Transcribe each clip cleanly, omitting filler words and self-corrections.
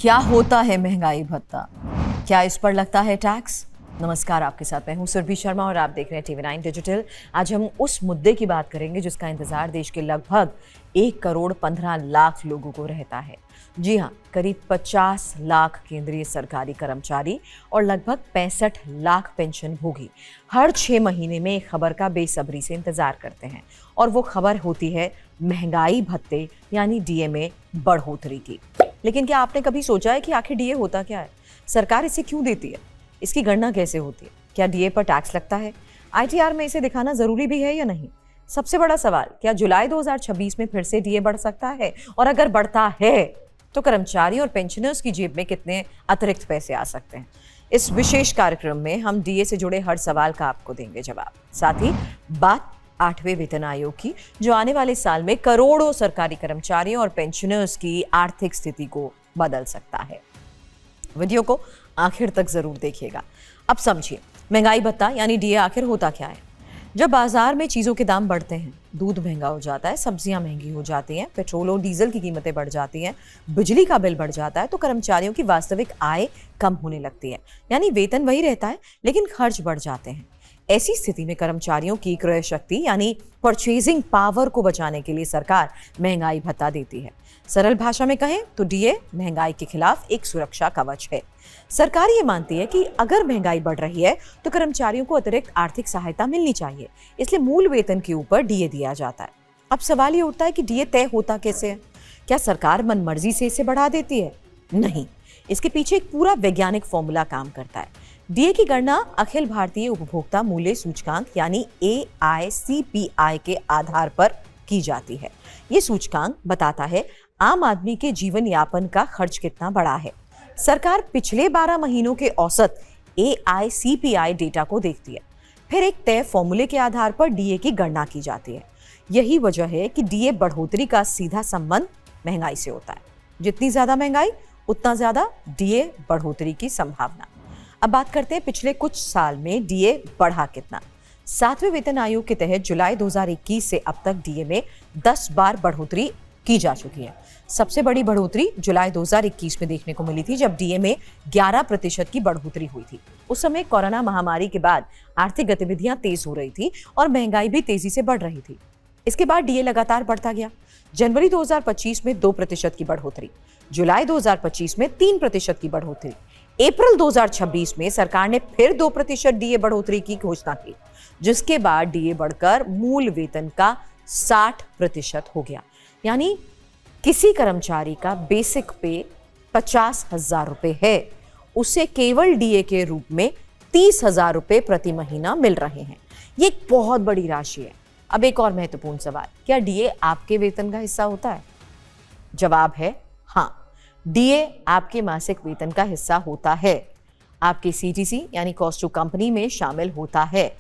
क्या होता है महंगाई भत्ता? क्या इस पर लगता है टैक्स? नमस्कार, आपके साथ मैं हूं सुरभि शर्मा और आप देख रहे हैं TV9 डिजिटल। आज हम उस मुद्दे की बात करेंगे जिसका इंतजार देश के लगभग 1,15,00,000 लोगों को रहता है। जी हां, करीब 50 लाख केंद्रीय सरकारी कर्मचारी और लगभग 65 लाख पेंशन भोगी हर 6 महीने में एक खबर का बेसब्री से इंतजार करते हैं और वो खबर होती है महंगाई भत्ते यानी DA में बढ़ोतरी की। लेकिन क्या आपने कभी सोचा है कि आखिर DA होता क्या है? सरकार इसे क्यों देती है? इसकी गणना कैसे होती है? क्या DA पर टैक्स लगता है? ITR में इसे दिखाना जरूरी भी है या नहीं? सबसे बड़ा सवाल, क्या जुलाई 2026 में फिर से DA बढ़ सकता है? और अगर बढ़ता है तो कर्मचारी और पेंशनर्स की जेब में कितने अतिरिक्त पैसे आ सकते हैं? इस विशेष कार्यक्रम में हम DA से जुड़े हर सवाल का आपको देंगे जवाब। साथ ही बात 8वें वेतन आयोग की, जो आने वाले साल में करोड़ों सरकारी कर्मचारियों और पेंशनर्स की आर्थिक स्थिति को बदल सकता है। वीडियो को आखिर तक जरूर देखिएगा। अब समझिए, महंगाई भत्ता यानी DA आखिर होता क्या है। जब बाजार में चीजों के दाम बढ़ते हैं, दूध महंगा हो जाता है, सब्जियां महंगी हो जाती हैं, पेट्रोल और डीजल की कीमतें बढ़ जाती हैं, बिजली का बिल बढ़ जाता है, तो कर्मचारियों की वास्तविक आय कम होने लगती है। यानी वेतन वही रहता है लेकिन खर्च बढ़ जाते हैं। ऐसी स्थिति में कर्मचारियों की क्रय शक्ति यानी परचेजिंग पावर को बचाने के लिए सरकार महंगाई भत्ता देती है। सरल भाषा में कहें तो DA महंगाई के खिलाफ एक सुरक्षा कवच है। सरकार ये मानती है कि अगर महंगाई बढ़ रही है तो कर्मचारियों को अतिरिक्त आर्थिक सहायता मिलनी चाहिए, इसलिए मूल वेतन के ऊपर DA दिया जाता है। अब सवाल ये उठता है कि DA तय होता कैसे है? क्या सरकार मनमर्जी से इसे बढ़ा देती है? नहीं, इसके पीछे एक पूरा वैज्ञानिक फॉर्मूला काम करता है। DA की गणना अखिल भारतीय उपभोक्ता मूल्य सूचकांक यानी AICPI के आधार पर की जाती है। ये सूचकांक बताता है आम आदमी के जीवन यापन का खर्च कितना बढ़ा है। सरकार पिछले 12 महीनों के औसत AICPI डेटा को देखती है, फिर एक तय फॉर्मूले के आधार पर DA की गणना की जाती है। यही वजह है कि DA बढ़ोतरी का सीधा संबंध महंगाई से होता है। जितनी ज्यादा महंगाई उतना ज्यादा DA बढ़ोतरी की संभावना। अब बात करते हैं पिछले कुछ साल में DA बढ़ा कितना। 7वें वेतन आयोग के तहत जुलाई 2021 से अब तक DA में 10 बार बढ़ोतरी की जा चुकी है। सबसे बड़ी बढ़ोतरी जुलाई 2021 में देखने को मिली थी, जब DA में 11% की बढ़ोतरी हुई थी। उस समय कोरोना महामारी के बाद आर्थिक गतिविधियां तेज हो रही थी और महंगाई भी तेजी से बढ़ रही थी। इसके बाद DA लगातार बढ़ता गया। जनवरी 2025 में 2% की बढ़ोतरी, जुलाई 2025 में 3% की बढ़ोतरी, अप्रैल 2026 में सरकार ने फिर 2% DA बढ़ोतरी की घोषणा की, जिसके बाद DA बढ़कर मूल वेतन का 60% हो गया। यानी किसी कर्मचारी का बेसिक पे 50,000 रुपए है, उसे केवल DA के रूप में 30,000 रुपए प्रति महीना मिल रहे हैं। ये एक बहुत बड़ी राशि है। अब एक और महत्वपूर्ण सवाल, क्या DA आपके वेतन का हिस्सा होता है? जवाब है हाँ, DA आपके मासिक वेतन का हिस्सा होता है। आपके CTC यानी कॉस्ट टू कंपनी में शामिल होता है।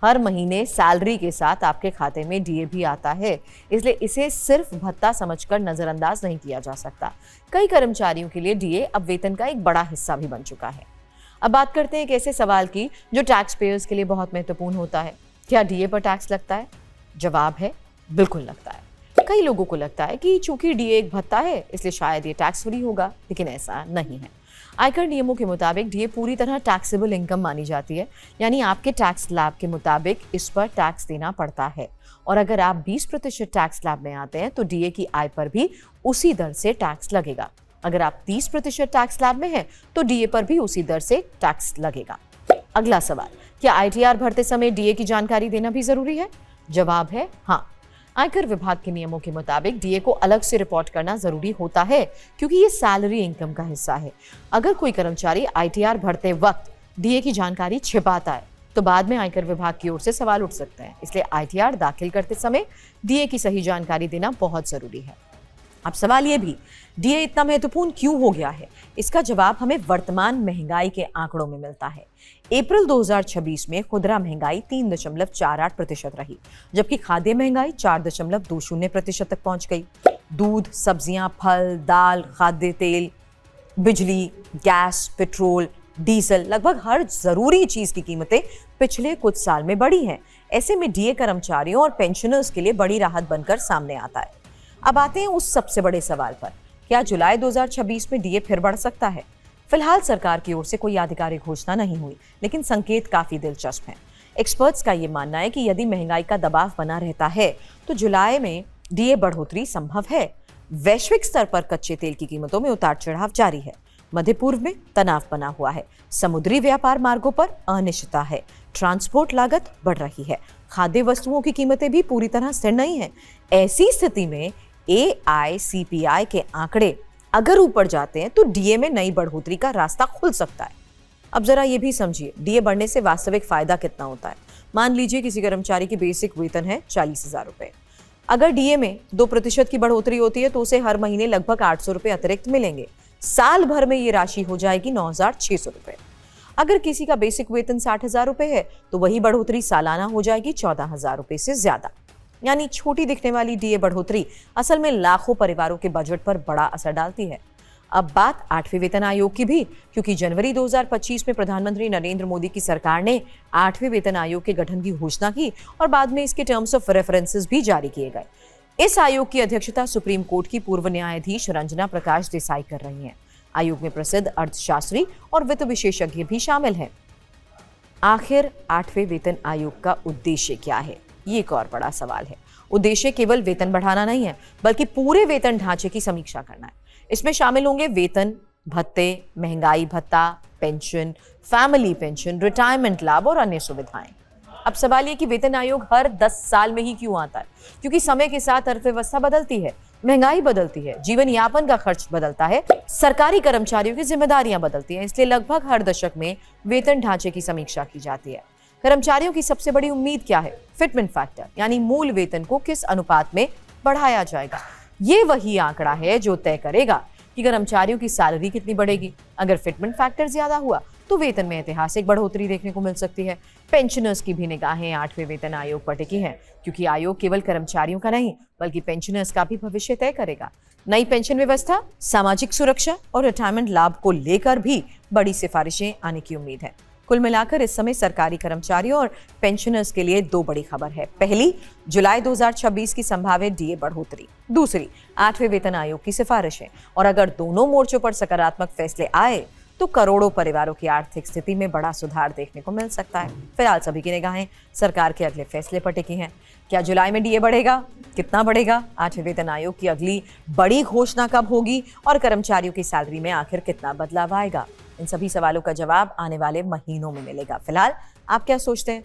हर महीने सैलरी के साथ आपके खाते में DA भी आता है, इसलिए इसे सिर्फ भत्ता समझकर नजरअंदाज नहीं किया जा सकता। कई कर्मचारियों के लिए DA अब वेतन का एक बड़ा हिस्सा भी बन चुका है। अब बात करते हैं एक ऐसे सवाल की जो टैक्स पेयर्स के लिए बहुत महत्वपूर्ण होता है। क्या DA पर टैक्स लगता है? जवाब है बिल्कुल लगता है। कई लोगों को लगता है कि चूंकि DA एक भत्ता है इसलिए शायद ये टैक्स फ्री होगा, लेकिन ऐसा नहीं है। आयकर नियमों के मुताबिक DA पूरी तरह टैक्सेबल इनकम मानी जाती है, यानी आपके टैक्स स्लैब के मुताबिक इस पर टैक्स देना पड़ता है। और अगर आप 20% टैक्स स्लैब में आते हैं तो DA की आय पर भी उसी दर से टैक्स लगेगा। अगर आप 30% टैक्स स्लैब में हैं तो DA पर भी उसी दर से टैक्स लगेगा। अगला सवाल, क्या ITR भरते समय DA की जानकारी देना भी जरूरी है? जवाब है हाँ। आयकर विभाग के नियमों के मुताबिक DA को अलग से रिपोर्ट करना जरूरी होता है, क्योंकि ये सैलरी इनकम का हिस्सा है। अगर कोई कर्मचारी ITR भरते वक्त DA की जानकारी छिपाता है तो बाद में आयकर विभाग की ओर से सवाल उठ सकते हैं। इसलिए ITR दाखिल करते समय DA की सही जानकारी देना बहुत जरूरी है। अब सवाल ये भी, DA इतना महत्वपूर्ण क्यों हो गया है? इसका जवाब हमें वर्तमान महंगाई के आंकड़ों में मिलता है। अप्रैल 2026 में खुदरा महंगाई 3.48% रही, जबकि खाद्य महंगाई 4.20% तक पहुंच गई। दूध, सब्जियां, फल, दाल, खाद्य तेल, बिजली, गैस, पेट्रोल, डीजल, लगभग हर जरूरी चीज की कीमतें पिछले कुछ साल में बढ़ी हैं। ऐसे में DA कर्मचारियों और पेंशनर्स के लिए बड़ी राहत बनकर सामने आता है। अब आते हैं उस सबसे बड़े सवाल पर, क्या जुलाई 2026 में डीए फिर बढ़ सकता है? फिलहाल सरकार की ओर से कोई आधिकारिक घोषणा नहीं हुई, लेकिन संकेत काफी दिलचस्प हैं। एक्सपर्ट्स का ये मानना है कि यदि महंगाई का दबाव बना रहता है तो जुलाई में डीए बढ़ोतरी संभव है। वैश्विक स्तर पर कच्चे तेल की कीमतों में उतार चढ़ाव जारी है। मध्य पूर्व में तनाव बना हुआ है। समुद्री व्यापार मार्गों पर अनिश्चितता है। ट्रांसपोर्ट लागत बढ़ रही है। खाद्य वस्तुओं की कीमतें भी पूरी तरह स्थिर नहीं है। ऐसी स्थिति में AICPI के आंकड़े अगर ऊपर जाते हैं तो डीए में नई बढ़ोतरी का रास्ता खुल सकता है। अब जरा ये भी समझिए, डीए बढ़ने से वास्तविक फायदा कितना होता है। मान लीजिए किसी कर्मचारी की बेसिक वेतन है 40,000 रुपए। अगर डीए में 2% की बढ़ोतरी होती है तो उसे हर महीने लगभग 800 रुपए अतिरिक्त मिलेंगे। साल भर में ये राशि हो जाएगी 9,600 रुपए। अगर किसी का बेसिक वेतन 60,000 रुपए है तो वही बढ़ोतरी सालाना हो जाएगी 14,000 रुपए से ज्यादा। यानी छोटी दिखने वाली डीए बढ़ोतरी असल में लाखों परिवारों के बजट पर बड़ा असर डालती है। अब बात 8वें वेतन आयोग की भी, क्योंकि जनवरी 2025 में प्रधानमंत्री नरेंद्र मोदी की सरकार ने 8वें वेतन आयोग के गठन की घोषणा की और बाद में इसके टर्म्स ऑफ रेफरेंसेस भी जारी किए गए। इस आयोग की अध्यक्षता सुप्रीम कोर्ट की पूर्व न्यायाधीश रंजना प्रकाश देसाई कर रही हैं। आयोग में प्रसिद्ध अर्थशास्त्री और वित्त विशेषज्ञ भी शामिल हैं। आखिर 8वें वेतन आयोग का उद्देश्य क्या है? ये एक और बड़ा सवाल है। उद्देश्य केवल वेतन बढ़ाना नहीं है, बल्कि पूरे वेतन ढांचे की समीक्षा करना है। इसमें शामिल होंगे वेतन, भत्ते, महंगाई भत्ता, पेंशन, फैमिली पेंशन, रिटायरमेंट लाभ और अन्य सुविधाएं। अब सवाल ये कि वेतन आयोग हर 10 साल में ही क्यों आता है? क्योंकि समय के साथ अर्थव्यवस्था बदलती है, महंगाई बदलती है, जीवन यापन का खर्च बदलता है, सरकारी कर्मचारियों की जिम्मेदारियां बदलती हैं। इसलिए लगभग हर दशक में वेतन ढांचे की समीक्षा की जाती है। कर्मचारियों की सबसे बड़ी उम्मीद क्या है? फिटमेंट फैक्टर, यानी मूल वेतन को किस अनुपात में बढ़ाया जाएगा। ये वही आंकड़ा है जो तय करेगा कि कर्मचारियों की सैलरी कितनी बढ़ेगी। अगर फिटमेंट फैक्टर ज्यादा हुआ तो वेतन में ऐतिहासिक बढ़ोतरी देखने को मिल सकती है। पेंशनर्स की भी निगाहें 8वें वेतन आयोग पर टिकी हैं, क्योंकि आयोग केवल कर्मचारियों का नहीं बल्कि पेंशनर्स का भी भविष्य तय करेगा। नई पेंशन व्यवस्था, सामाजिक सुरक्षा और रिटायरमेंट लाभ को लेकर भी बड़ी सिफारिशें आने की उम्मीद है। कुल मिलाकर इस समय सरकारी कर्मचारियों और पेंशनर्स के लिए 2 बड़ी खबर है। पहली, जुलाई 2026 की संभावित डीए बढ़ोतरी। दूसरी, 8वें वेतन आयोग की सिफारिशें। और अगर दोनों मोर्चों पर सकारात्मक फैसले आए तो करोड़ों परिवारों की आर्थिक स्थिति में बड़ा सुधार देखने को मिल सकता है। फिलहाल सभी की निगाहें सरकार के अगले फैसले पर टिकी हैं। क्या जुलाई में डीए बढ़ेगा? कितना बढ़ेगा? 8वें वेतन आयोग की अगली बड़ी घोषणा कब होगी? और कर्मचारियों की सैलरी में आखिर कितना बदलाव आएगा? इन सभी सवालों का जवाब आने वाले महीनों में मिलेगा। फिलहाल आप क्या सोचते हैं?